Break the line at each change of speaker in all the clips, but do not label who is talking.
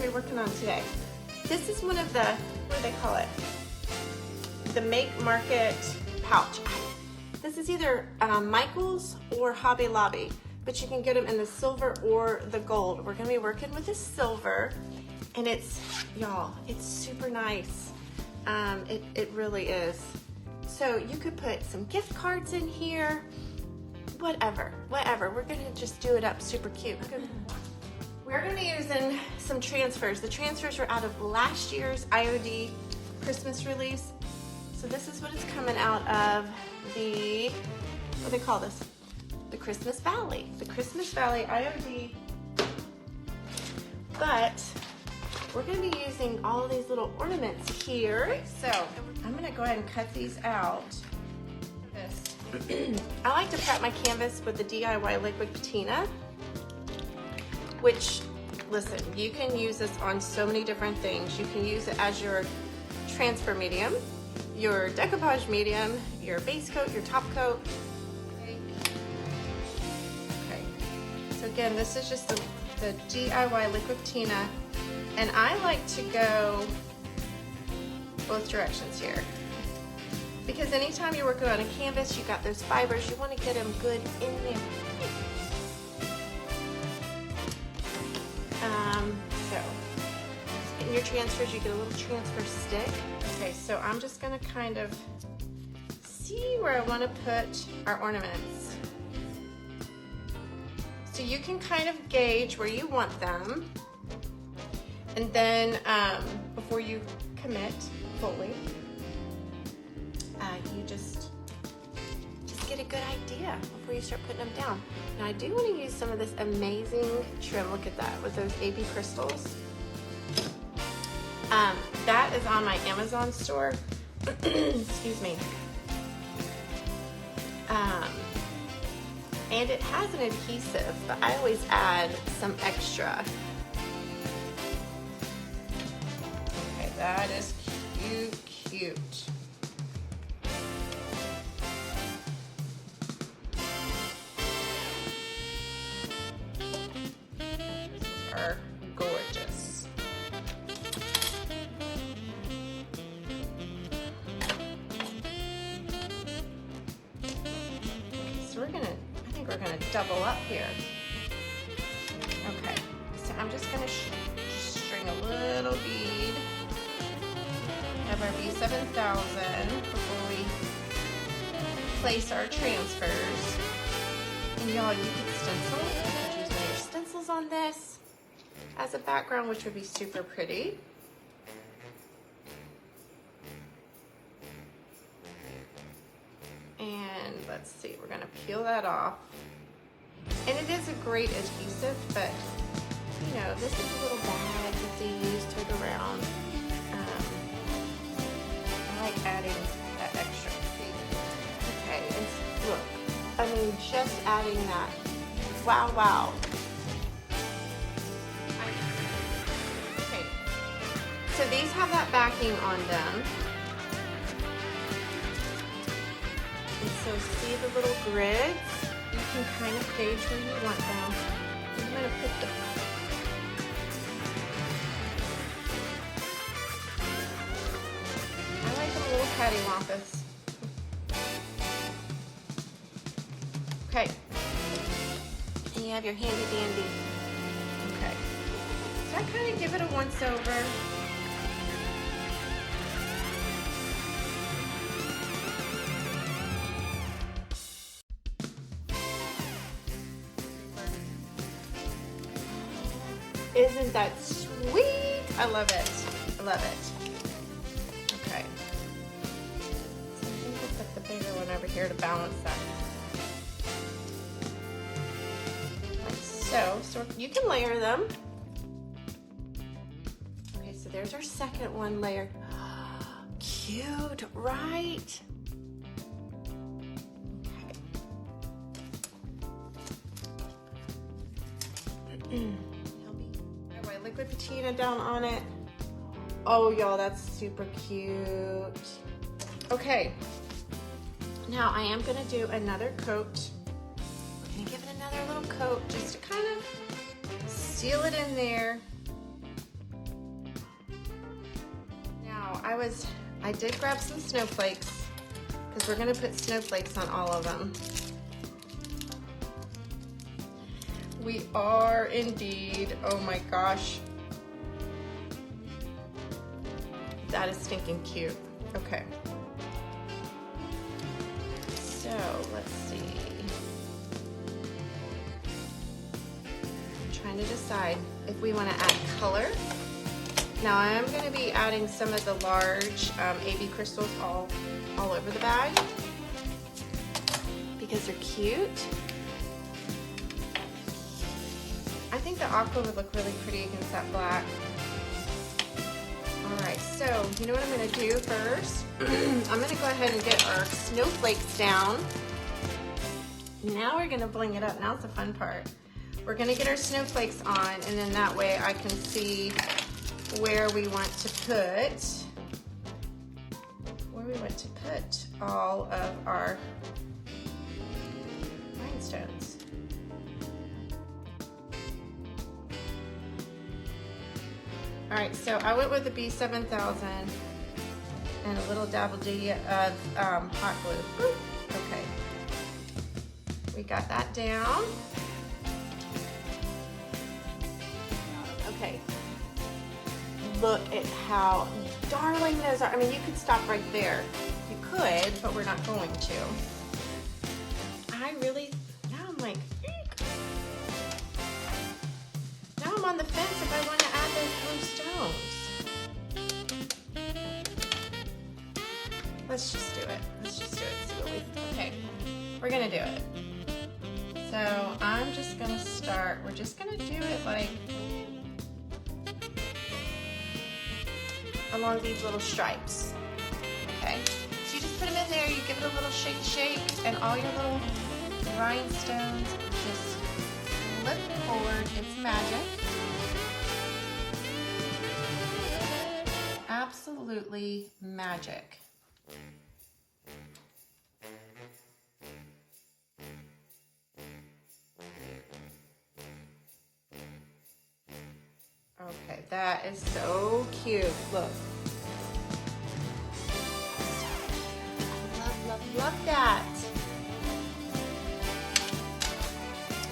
we working on today? This is one of the, what do they call it? The Make Market pouch. This is either Michael's or Hobby Lobby, but you can get them in the silver or the gold. We're gonna be working with the silver, and it's, y'all, it's super nice. It really is. So you could put some gift cards in here, whatever. We're gonna just do it up super cute. We're gonna be using some transfers. The transfers are out of last year's IOD Christmas release. So this is what it's coming out of the, what do they call this? The Christmas Valley. The Christmas Valley IOD. But we're gonna be using all of these little ornaments here. So I'm gonna go ahead and cut these out. I like to prep my canvas with the DIY liquid patina, which, listen, you can use this on so many different things. You can use it as your transfer medium, your decoupage medium, your base coat, your top coat. Okay, so again, this is just the DIY liquid patina, and I like to go both directions here. Because anytime you're working on a canvas, you got those fibers, you want to get them good in there. So, in your transfers, you get a little transfer stick. Okay, so I'm just gonna kind of see where I want to put our ornaments. So you can kind of gauge where you want them, and then before you commit fully, you just get a good idea before you start putting them down. Now I do want to use some of this amazing trim. Look at that with those AB crystals. That is on my Amazon store. Excuse me. And it has an adhesive, but I always add some extra. Okay, that is cute. Are gorgeous. So I think we're gonna double up here. Okay, so I'm just gonna string a little bead of our B7000 before we place our transfers. And y'all, you can stencil. You could use one of your stencils on this as a background, which would be super pretty. And let's see, we're gonna peel that off. And it is a great adhesive, but you know, this is a little bag that they use to go around. I like adding that extra. Okay, and look, I mean, just adding that. Wow. So these have that backing on them. And so see the little grids? You can kind of gauge where you want them. I'm gonna put the, I like them a little cattywampus. Okay. And you have your handy dandy. Okay. So I kind of give it a once over. Isn't that sweet? I love it. Okay. So I think we'll put the bigger one over here to balance that. Like so. So you can layer them. Okay, so there's our second one layered. Cute, right? Okay. Liquid patina down on it. Oh, y'all, that's super cute. Okay, now I am gonna do another coat. We're gonna give it another little coat just to kind of seal it in there. I did grab some snowflakes because we're gonna put snowflakes on all of them. We are indeed. Oh my gosh. That is stinking cute. Okay. So let's see. I'm trying to decide if we want to add color. Now I am going to be adding some of the large AB crystals all over the bag because they're cute. I think the aqua would look really pretty against that black. Alright, so you know what I'm going to do first? I'm going to go ahead and get our snowflakes down. Now we're going to bling it up. Now's the fun part. We're going to get our snowflakes on, and then that way I can see where we want to put all of our rhinestones. All right, so I went with the B7000 and a little dabble of hot glue. Okay, we got that down. Okay, look at how darling those are. I mean, you could stop right there. You could, but we're not going to. Now I'm like, eek. Now I'm on the fence if I want to add those blue stones. Let's just do it. Let's just do it. See what okay, we're gonna do it. So I'm just gonna start. We're just gonna do it like along these little stripes. Okay. So you just put them in there. You give it a little shake, and all your little rhinestones just flip forward. It's magic. Absolutely magic. Okay, that is so cute. Look. Love that.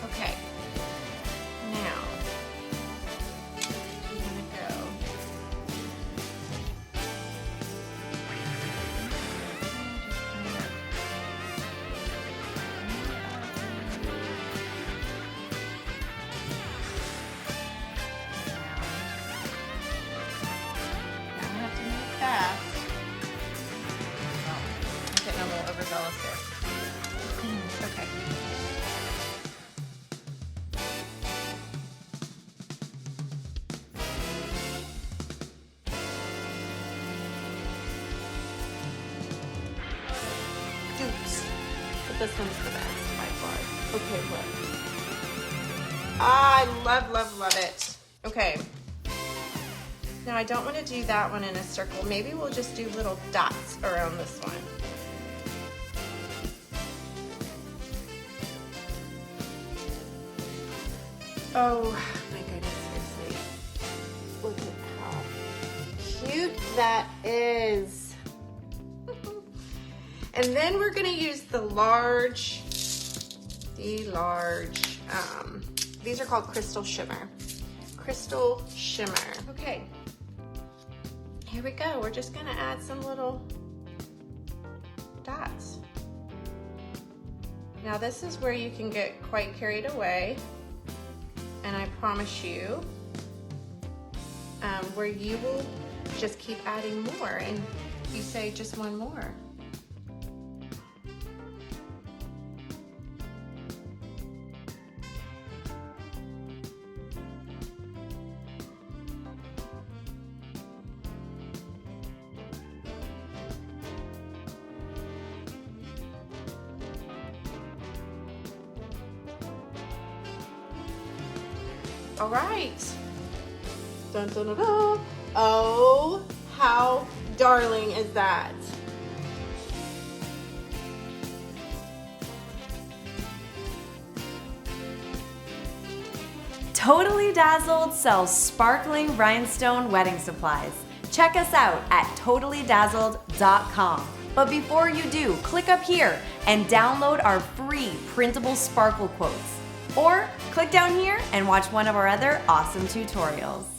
Okay. Now, I'm gonna go. Now I have to move fast. I'm getting a little overzealous there. Okay. Oops. But this one's the best by far. Okay, look. I love it. Okay. Now I don't want to do that one in a circle. Maybe we'll just do little dots around this one. Oh my goodness, seriously. Look at how cute that is. And then we're gonna use the large, these are called Crystal Shimmer. Crystal Shimmer. Okay, here we go. We're just gonna add some little dots. Now this is where you can get quite carried away. And I promise you, where you will just keep adding more, and you say just one more. All right. Dun, dun, dun, dun. Oh, how darling is that?
Totally Dazzled sells sparkling rhinestone wedding supplies. Check us out at totallydazzled.com. But before you do, click up here and download our free Printable Sparkle Quotes. Or click down here and watch one of our other awesome tutorials.